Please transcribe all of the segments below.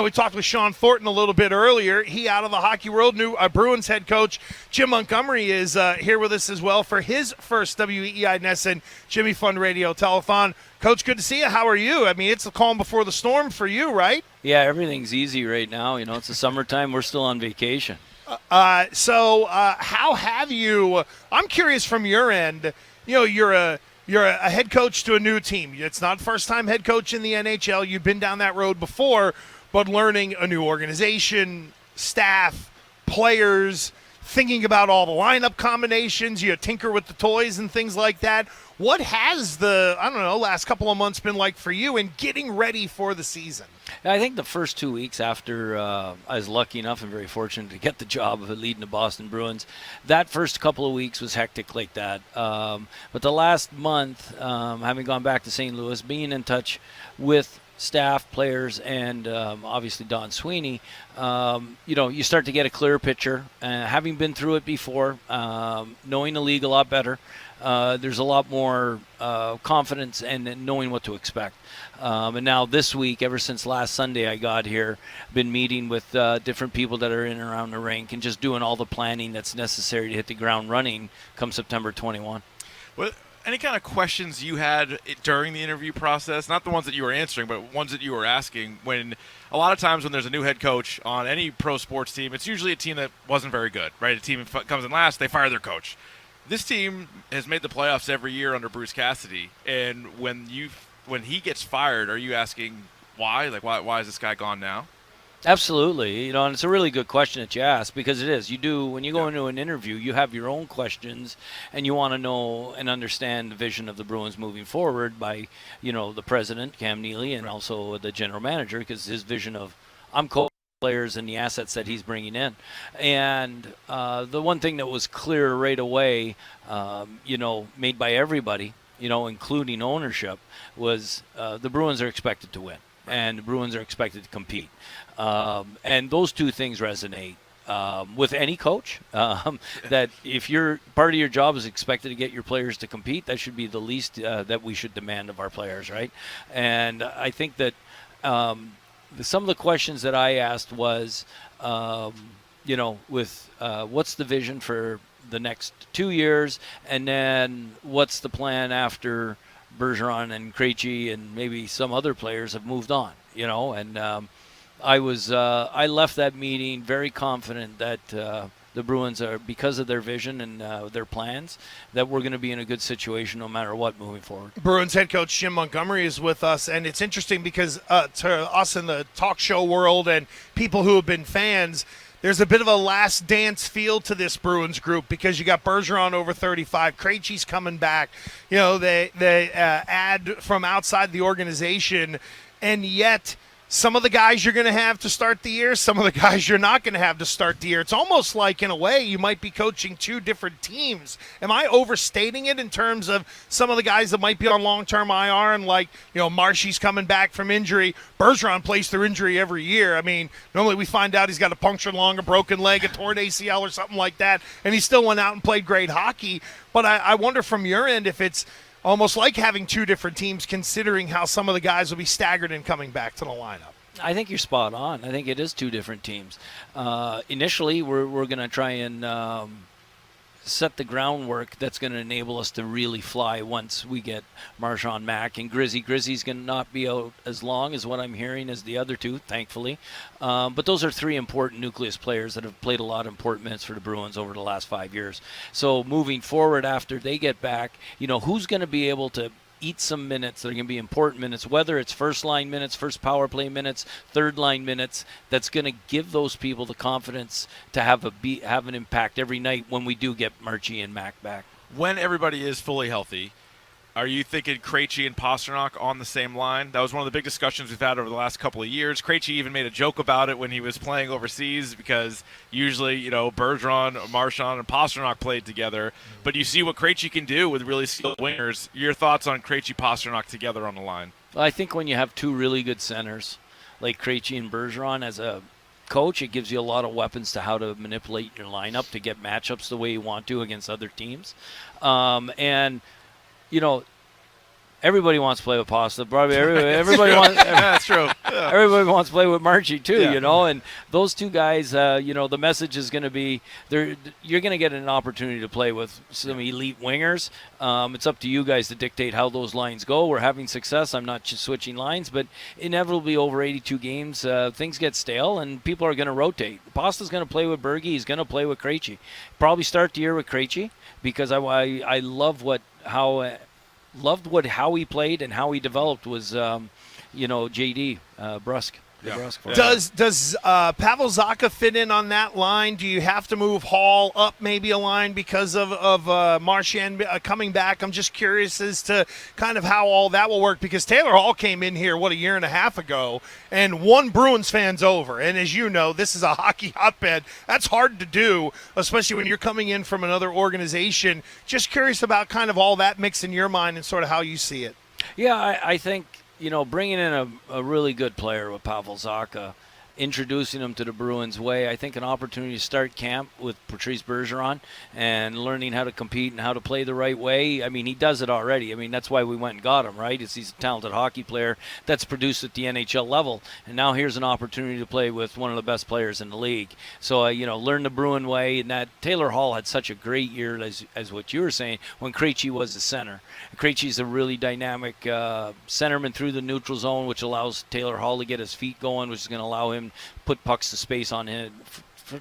We talked with Sean Thornton a little bit earlier. He out of the hockey world. New Bruins head coach Jim Montgomery is here with us as well for his first WEEI NESN Jimmy Fund Radio Telethon. Coach, good to see you. How are you? I mean, it's the calm before the storm for you, right? Yeah, everything's easy right now. It's the summertime. We're still on vacation. So how have you? I'm curious from your end. You're a head coach to a new team. It's not first time head coach in the NHL. You've been down that road before. But learning a new organization, staff, players, thinking about all the lineup combinations, you tinker with the toys and things like that. What has the, last couple of months been like for you in getting ready for the season? I think the first 2 weeks after I was lucky enough and very fortunate to get the job of leading the Boston Bruins, that first couple of weeks was hectic like that. But the last month, having gone back to St. Louis, being in touch with staff, players, and obviously Don Sweeney, you start to get a clearer picture. Having been through it before, knowing the league a lot better, there's a lot more confidence and knowing what to expect. And now this week, ever since last Sunday I got here, been meeting with different people that are in and around the rink and just doing all the planning that's necessary to hit the ground running come September 21. Well, any kind of questions you had during the interview process, not the ones that you were answering, but ones that you were asking, when a lot of times when there's a new head coach on any pro sports team, it's usually a team that wasn't very good, right? A team comes in last, they fire their coach. This team has made the playoffs every year under Bruce Cassidy, and when he gets fired, are you asking why? Like, why is this guy gone now? Absolutely. And it's a really good question that you ask, because it is. When you go into an interview, you have your own questions, and you want to know and understand the vision of the Bruins moving forward by, the president, Cam Neely, and also the general manager, because his vision of I'm coaching players and the assets that he's bringing in. And the one thing that was clear right away, made by everybody, including ownership, was the Bruins are expected to win. And the Bruins are expected to compete. And those two things resonate with any coach, that if part of your job is expected to get your players to compete, that should be the least that we should demand of our players, right? And I think that some of the questions that I asked was, with what's the vision for the next 2 years, and then what's the plan after Bergeron and Krejci and maybe some other players have moved on, and I left that meeting very confident that the Bruins are, because of their vision and their plans, that we're going to be in a good situation no matter what moving forward. Bruins head coach Jim Montgomery is with us, and it's interesting because to us in the talk show world and people who have been fans, there's a bit of a last dance feel to this Bruins group, because you got Bergeron over 35. Krejci's coming back. They add from outside the organization, and yet some of the guys you're going to have to start the year, some of the guys you're not going to have to start the year. It's almost like, in a way, you might be coaching two different teams. Am I overstating it in terms of some of the guys that might be on long-term IR, and Marshy's coming back from injury? Bergeron plays through injury every year. I mean, normally we find out he's got a punctured lung, a broken leg, a torn ACL or something like that, and he still went out and played great hockey. But I wonder from your end if it's almost like having two different teams, considering how some of the guys will be staggered in coming back to the lineup. I think you're spot on. I think it is two different teams. Initially, we're going to try and set the groundwork that's going to enable us to really fly once we get Marchand, Mack, and Grizzy. Grizzy's going to not be out as long as what I'm hearing as the other two, thankfully. But those are three important nucleus players that have played a lot of important minutes for the Bruins over the last 5 years. So moving forward after they get back, who's going to be able to eat some minutes that are going to be important minutes, whether it's first line minutes, first power play minutes, third line minutes, that's going to give those people the confidence to have an impact every night when we do get Murchie and Mac back. When everybody is fully healthy, are you thinking Krejci and Pastrnak on the same line? That was one of the big discussions we've had over the last couple of years. Krejci even made a joke about it when he was playing overseas, because usually, Bergeron, Marchand, and Pastrnak played together. But you see what Krejci can do with really skilled wingers. Your thoughts on Krejci, Pastrnak together on the line? Well, I think when you have two really good centers like Krejci and Bergeron, as a coach, it gives you a lot of weapons to how to manipulate your lineup to get matchups the way you want to against other teams. everybody wants to play with Pasta. Probably everybody wants. That's true. Yeah. Everybody wants to play with Marchie too, Yeah. you know. And those two guys, the message is going to be you're going to get an opportunity to play with some elite wingers. It's up to you guys to dictate how those lines go. We're having success. I'm not just switching lines, but inevitably over 82 games, things get stale and people are going to rotate. Pasta's going to play with Bergie. He's going to play with Krejci. Probably start the year with Krejci because I love how he played and how he developed was, JD Brusque. Yeah. Brusque for Does Pavel Zacha fit in on that line? Do you have to move Hall up maybe a line because of Marchand coming back? I'm just curious as to kind of how all that will work because Taylor Hall came in here, a year and a half ago, and won Bruins fans over. And as you know, this is a hockey hotbed. That's hard to do, especially when you're coming in from another organization. Just curious about kind of all that mix in your mind and sort of how you see it. Yeah, I think, bringing in a really good player with Pavel Zacha, introducing him to the Bruins way, I think an opportunity to start camp with Patrice Bergeron and learning how to compete and how to play the right way. I mean, he does it already. I mean, that's why we went and got him, right? He's a talented hockey player that's produced at the NHL level. And now here's an opportunity to play with one of the best players in the league. So, learn the Bruin way. And that Taylor Hall had such a great year, as what you were saying, when Krejci was the center. Krejci's a really dynamic centerman through the neutral zone, which allows Taylor Hall to get his feet going, which is going to allow him put pucks to space on him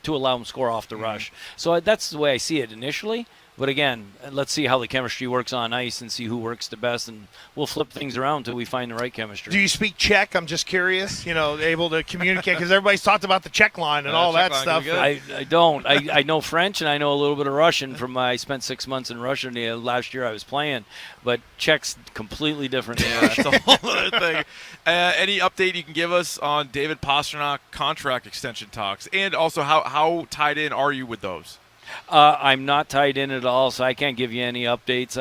to allow him to score off the rush. So that's the way I see it initially. But again, let's see how the chemistry works on ice and see who works the best, and we'll flip things around until we find the right chemistry. Do you speak Czech? I'm just curious, able to communicate, because everybody's talked about the Czech line and all that stuff. I don't. I know French, and I know a little bit of Russian I spent 6 months in Russia last year I was playing, but Czech's completely different. Yeah, that's a whole other thing. Any update you can give us on David Pastrnak contract extension talks, and also how tied in are you with those? I'm not tied in at all, so I can't give you any updates.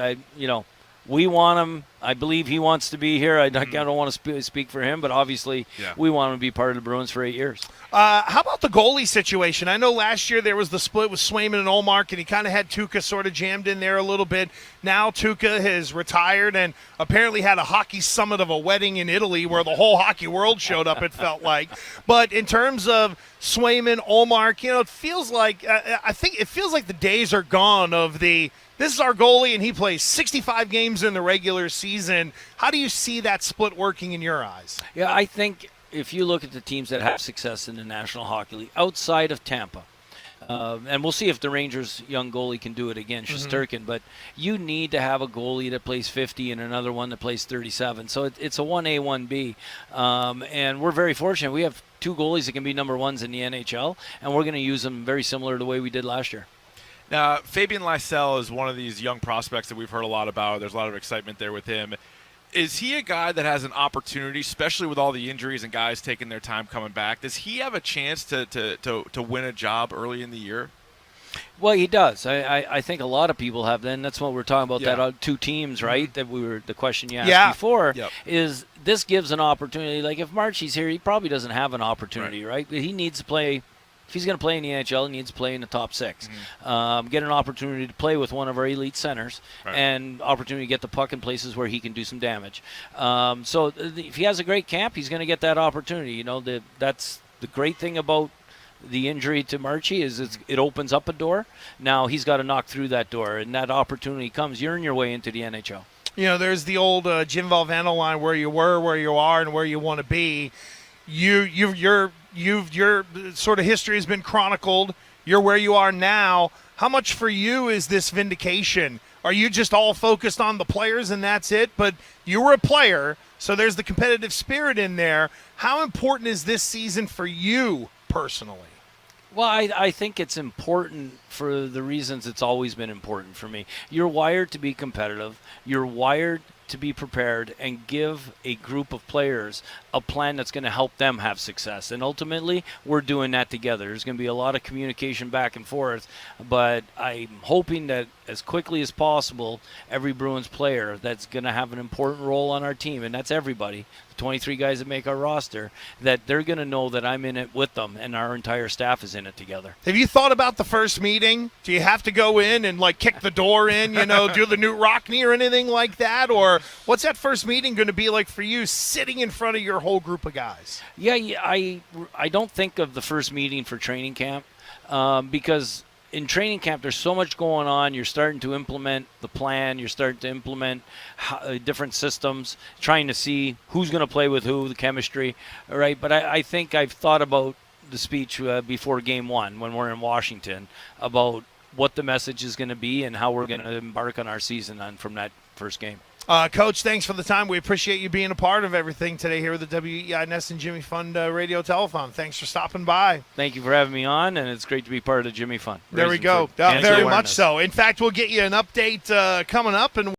We want him. I believe he wants to be here. I don't want to speak for him, but obviously we want him to be part of the Bruins for 8 years. How about the goalie situation? I know last year there was the split with Swayman and Ullmark, and he kind of had Tuukka sort of jammed in there a little bit. Now Tuukka has retired and apparently had a hockey summit of a wedding in Italy where the whole hockey world showed up, it felt like. But in terms of Swayman, Ullmark, it feels like the days are gone of this is our goalie, and he plays 65 games in the regular season. How do you see that split working in your eyes? Yeah, I think if you look at the teams that have success in the National Hockey League outside of Tampa, and we'll see if the Rangers' young goalie can do it again, Shesterkin, but you need to have a goalie that plays 50 and another one that plays 37. So it's a 1A, 1B. And we're very fortunate. We have two goalies that can be number ones in the NHL, and we're going to use them very similar to the way we did last year. Now, Fabian Lysell is one of these young prospects that we've heard a lot about. There's a lot of excitement there with him. Is he a guy that has an opportunity, especially with all the injuries and guys taking their time coming back? Does he have a chance to win a job early in the year? Well, he does. I think a lot of people have. Then that's what we're talking about. That two teams, right? That the question you asked before is this gives an opportunity. Like if Marchie's here, he probably doesn't have an opportunity, right? He needs to play. If he's going to play in the NHL, he needs to play in the top six. Get an opportunity to play with one of our elite centers, and opportunity to get the puck in places where he can do some damage. So if he has a great camp, he's going to get that opportunity. That's the great thing about the injury to Marchie is it opens up a door. Now he's got to knock through that door, and that opportunity comes. You're on your way into the NHL. There's the old Jim Valvano line: where you were, where you are, and where you want to be. Your sort of history has been chronicled. You're where you are now. How much for you is this vindication? Are you just all focused on the players and that's it? But you were a player, so there's the competitive spirit in there. How important is this season for you personally? Well, I think it's important for the reasons it's always been important for me. You're wired to be competitive. You're wired to be prepared and give a group of players a plan that's going to help them have success. And ultimately, we're doing that together. There's going to be a lot of communication back and forth, but I'm hoping that as quickly as possible, every Bruins player that's going to have an important role on our team, and that's everybody, 23 guys that make our roster, that they're going to know that I'm in it with them and our entire staff is in it together. Have you thought about the first meeting? Do you have to go in and like kick the door in, do the Newt Rockney or anything like that? Or what's that first meeting going to be like for you sitting in front of your whole group of guys? Yeah, I don't think of the first meeting for training camp because in training camp there's so much going on. You're starting to implement the plan. You're starting to implement different systems, trying to see who's going to play with who, the chemistry, all right? But I think I've thought about the speech before Game 1 when we're in Washington about what the message is going to be and how we're going to embark on our season from that first game. Coach, thanks for the time. We appreciate you being a part of everything today here with the WEEI NESN Jimmy Fund Radio Telethon. Thanks for stopping by. Thank you for having me on, and it's great to be part of the Jimmy Fund. There we go. Very much so. In fact, we'll get you an update coming up, and